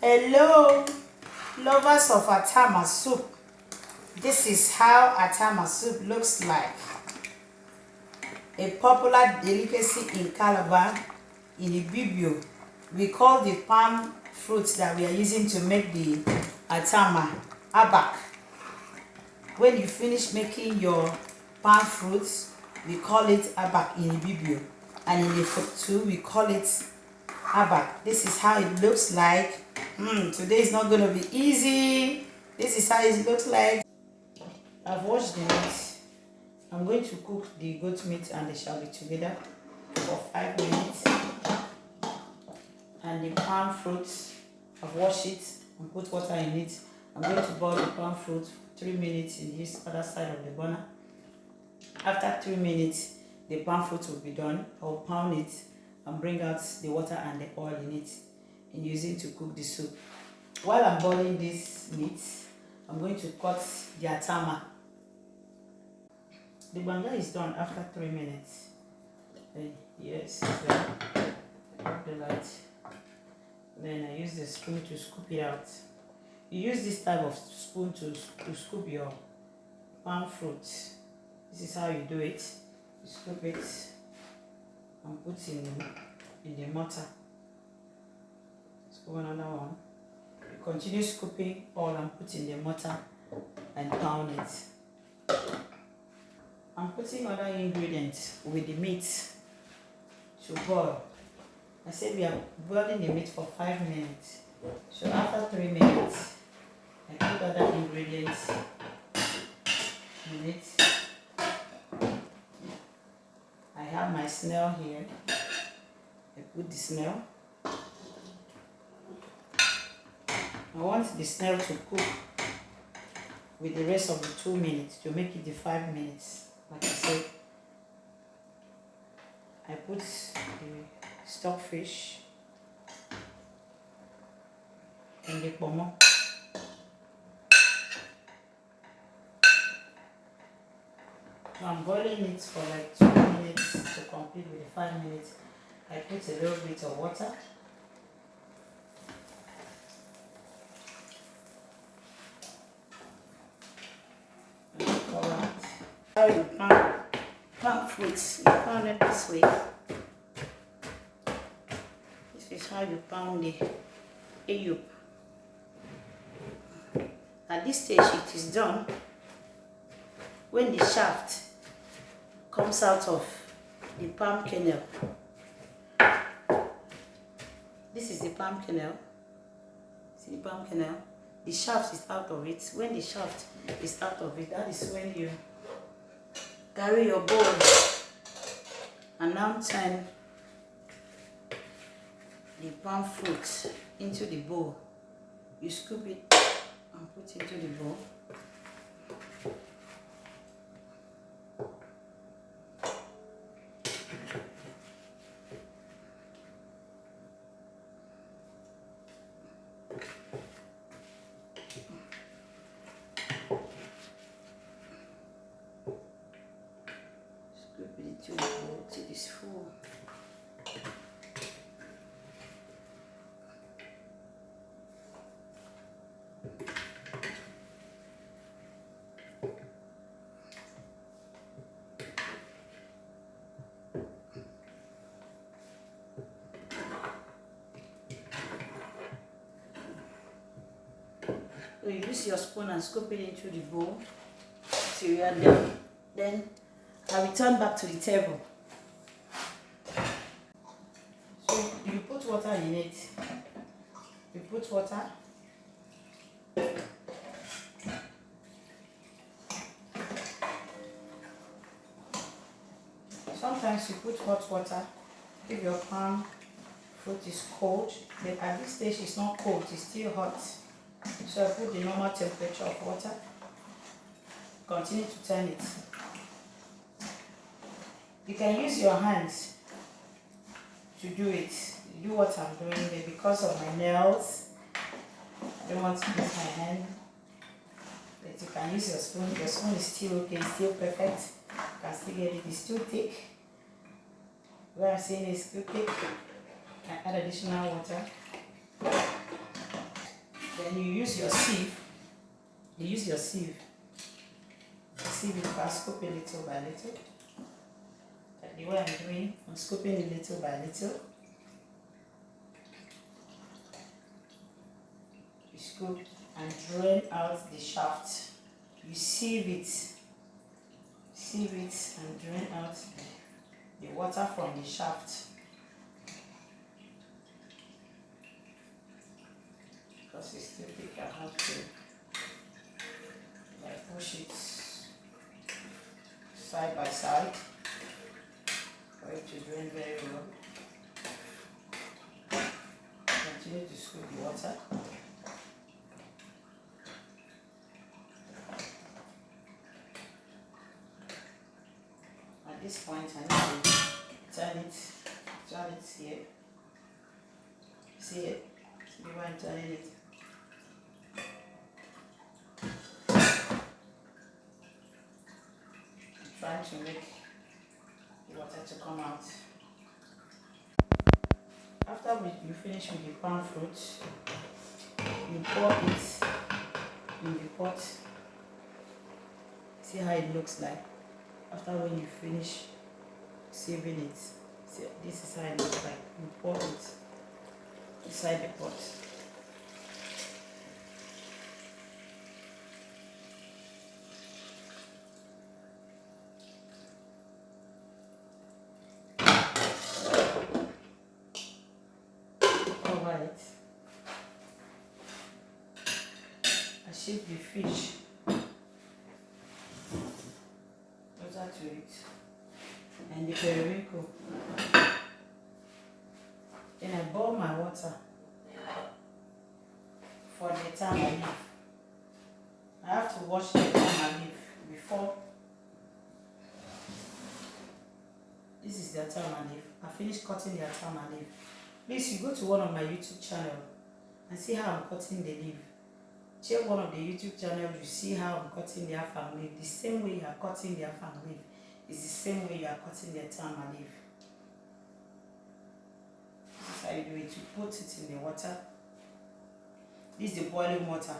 Hello, lovers of Atama Soup. This is how Atama Soup looks like. A popular delicacy in Calabar, in Ibibio. We call the palm fruits that we are using to make the Atama abak. When you finish making your palm fruits, we call it abak in Ibibio. And in Ifo we call it abak. This is how it looks like. Today is not going to be easy. This is how it looks like. I've washed the meat. I'm going to cook the goat meat and the shallot together for 5 minutes. And the palm fruits, I've washed it and put water in it. I'm going to boil the palm fruit 3 minutes in this other side of the burner. After 3 minutes, the palm fruit will be done. I'll pound it and bring out the water and the oil in it and using to cook the soup. While I'm boiling this meat, I'm going to cut the atama. The banga is done after 3 minutes. Yes, it's done. Off the light. Then I use the spoon to scoop it out. You use this type of spoon to scoop your palm fruit. This is how you do it. You scoop it and put in the mortar. Scoop another one. You continue scooping all and put in the mortar and pound it. I'm putting other ingredients with the meat to boil. I said we are boiling the meat for 5 minutes. So after 3 minutes, I put other ingredients in it. I have my snail here. I put the snail. I want the snail to cook with the rest of the 2 minutes to make it the 5 minutes. Like I said, I put the stockfish and the pomo. So I'm boiling it for like 2 minutes to complete with the 5 minutes. I put a little bit of water. How you pound fruits, you pound it this way. This is how you pound the ayup. At this stage it is done when the shaft comes out of the palm kernel. This is the palm kernel. See the palm kernel? The shaft is out of it. When the shaft is out of it, that is when you carry your bowl and now turn the palm fruit into the bowl. You scoop it and put into the bowl. Scoop it into the bowl till it's full. So you use your spoon and scoop it into the bowl till you are done. Then I return back to the table. So you put water in it. You put water. Sometimes you put hot water if your palm fruit is cold. But at this stage it's not cold, it's still hot. So I put the normal temperature of water. Continue to turn it. You can use your hands to do it. Do what I'm doing there because of my nails. I don't want to use my hand. But you can use your spoon. Your spoon is still okay, it's still perfect. You can still get it. It's too thick. Where I'm saying it's too thick, I add additional water. use your sieve. You use your sieve. Sieve it by scooping little by little. Like the way I'm doing, I'm scooping it little by little. You scoop and drain out the shaft. You sieve it and drain out the water from the shaft. Because it's too thick, I have to like push it side by side for it to drain very well. Continue to scoop the water. At this point, I need to turn it here. See it? See the way I'm turning it? I'm trying to make the water to come out. After you finish with the palm fruit, you pour it in the pot. See how it looks like. After when you finish sieving it, see, this is how it looks like. You pour it inside the pot. Cover it. I shape the fish to it and the periwinkle. Then I boil my water for the Atama leaf. I have to wash the Atama leaf before. This is the Atama leaf. I finished cutting the Atama leaf. Please, you go to one of my YouTube channel and see how I'm cutting the leaf. Check one of the YouTube channels, you see how I'm cutting the afang leaf. The same way you are cutting the afang leaf is the same way you are cutting the Atama leaf. This is how you do it. You put it in the water. This is the boiling water.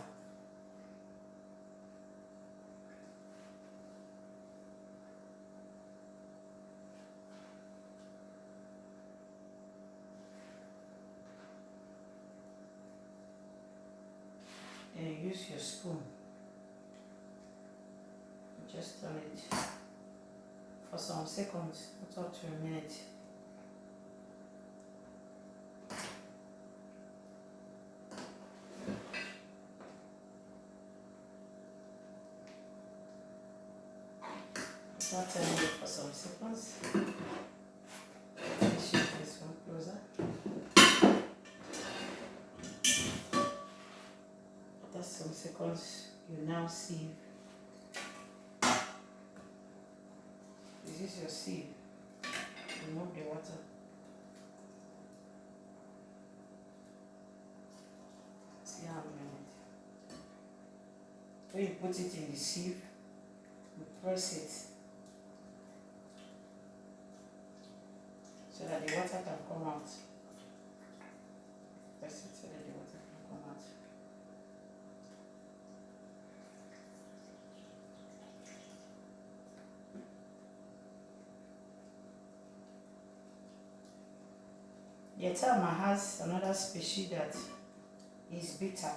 Then you use your spoon. Just turn it for some seconds, not up to a minute. After turning it for some seconds, let me shift this one closer. After some seconds, you now sieve. This is your sieve. Remove the water. See how I'm doing it. When you put it in the sieve, you press it so that the water can come out. Press it so that the water can come out. The Atama has another species that is bitter.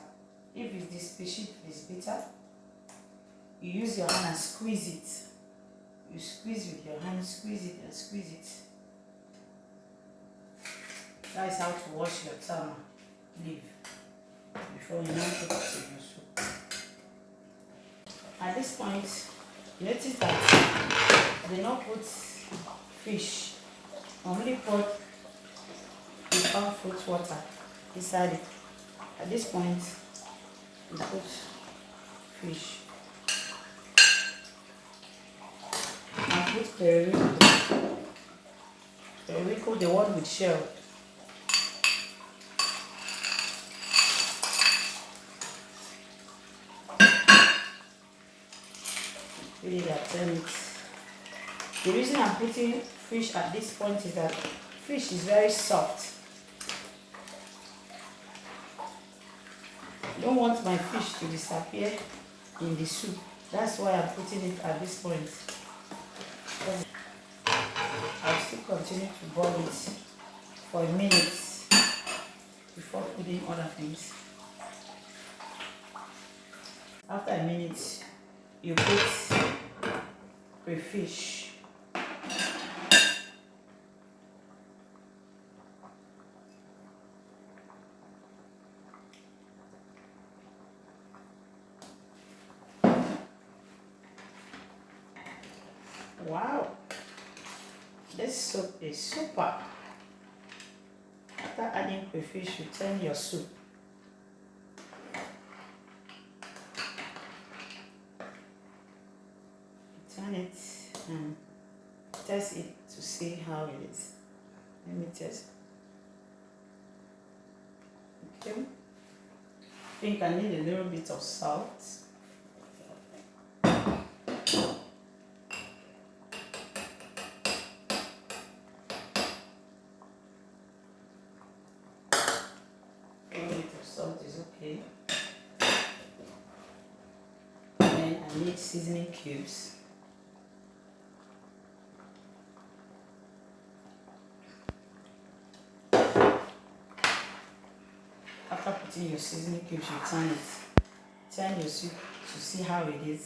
If this species is bitter, you use your hand and squeeze it. You squeeze with your hand, squeeze it and squeeze it. That is how to wash your Atama leaf before you now put it in your soup. At this point, you notice that I did not put fish. I only put the palm fruit water inside it. At this point, you put fish. And put periwinkle. Periwinkle, the one with shell. Really turn it. The reason I'm putting fish at this point is that fish is very soft. don't want my fish to disappear in the soup. That's why I'm putting it at this point. I'll still continue to boil it for a minute before putting other things. After a minute, you put crayfish. Wow, this soup is super. After adding crayfish, you turn your soup. Turn it and test it to see how it is. Let me test. Okay. I think I need a little bit of salt. Salt is okay. And then I need seasoning cubes. After putting your seasoning cubes, you turn it. Turn your soup to see how it is.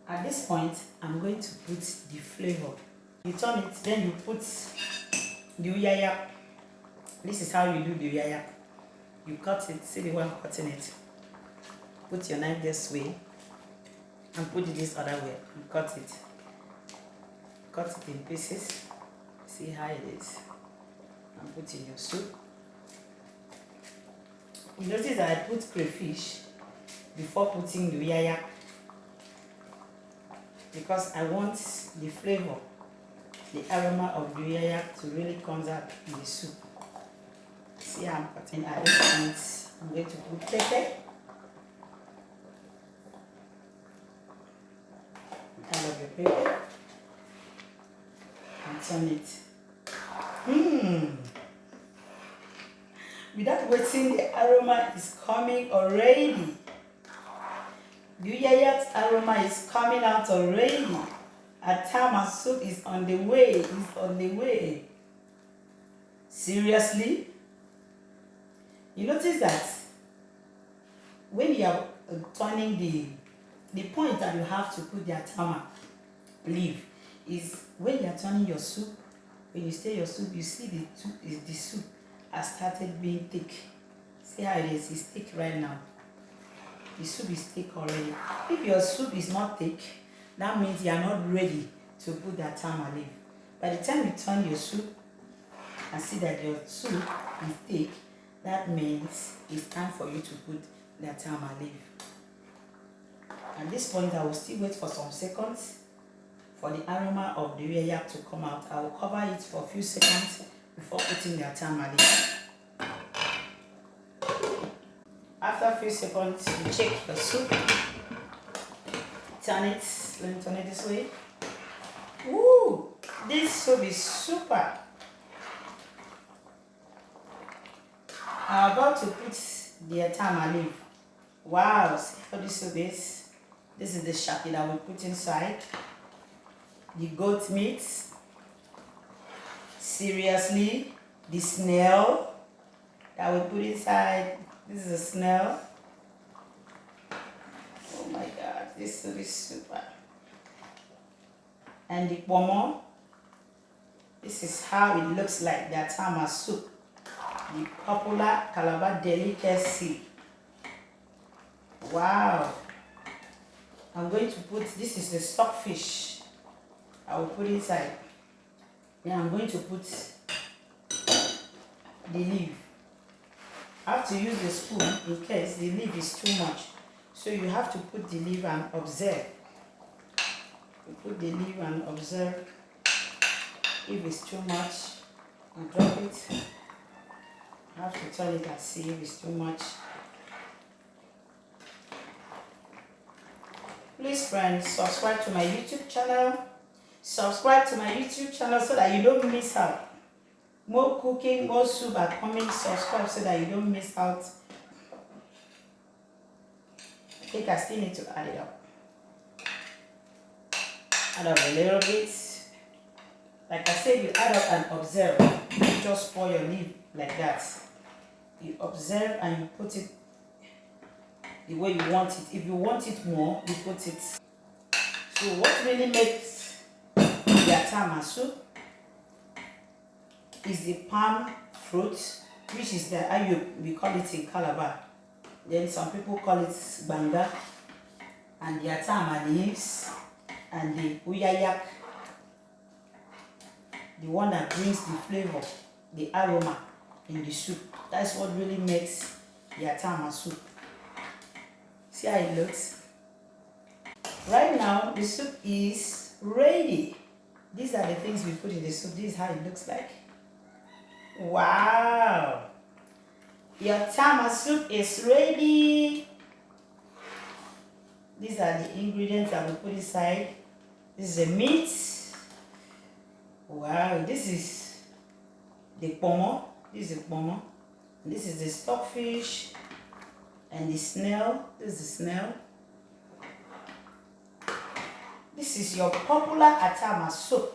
At this point, I'm going to put the flavor. You turn it, then you put the uyaya. This is how you do the uyaya. You cut it, see the way I'm cutting it. Put your knife this way and put it this other way and cut it. Cut it in pieces. See how it is. And put in your soup. You notice that I put crayfish before putting the uyaya, because I want the flavor, the aroma of the uyaya to really come out in the soup. See how I'm cutting. At this point, I'm going to put pepper. I love your pepper. And turn it. Without waiting, the aroma is coming already. The uyaya's aroma is coming out already. Atama soup is on the way. It's on the way. Seriously? You notice that when you are turning the point that you have to put the atama leaf is when you are turning your soup. When you stir your soup, you see the soup has started being thick. See how it is? It's thick right now. The soup is thick already. If your soup is not thick, that means you are not ready to put the atama leaf. By the time you turn your soup and see that your soup is thick, that means it's time for you to put the atama leaf. At this point, I will still wait for some seconds for the aroma of the uyaya to come out. I will cover it for a few seconds before putting the atama leaf. After a few seconds, you check the soup. Turn it. Let me turn it this way. Woo! This soup is super. I'm about to put the atama leaf. Wow! See how this soup is. This is the shaki that we put inside. The goat meat. Seriously, the snail that we put inside. This is a snail. Oh my God, this soup is super. And the pomo. This is how it looks like, the Atama soup. The popular Calabar delicacy. Wow. I'm going to put, this is the stockfish. I will put inside. Then I'm going to put the leaf. I have to use the spoon in case the leaf is too much. So you have to put the leaf and observe. You put the leaf and observe. If it's too much, and drop it. I have to turn it and see if it's too much. Please friends, subscribe to my YouTube channel. Subscribe to my YouTube channel so that you don't miss out. More cooking, more soup are coming. Subscribe so that you don't miss out. I think I still need to add it up. Add up a little bit. Like I said, you add up and observe. Don't just pour your leaf like that. You observe and you put it the way you want it. If you want it more, you put it. So what really makes the Atama soup is the palm fruit, which is the ayub, we call it in Calabar. Then some people call it banga, and the Atama leaves, and the uyayak, the one that brings the flavor, the aroma in the soup. That's what really makes the Atama soup. See how it looks? Right now, the soup is ready. These are the things we put in the soup. This is how it looks like. Wow! Your Atama soup is ready. These are the ingredients that we put inside. This is the meat. Wow, this is the pomo. This is the pomo. This is the stockfish and the snail. This is the snail. This is your popular Atama soup.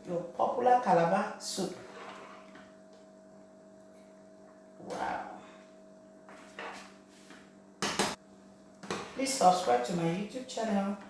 Your popular Calabar soup. Wow. Please subscribe to my YouTube channel.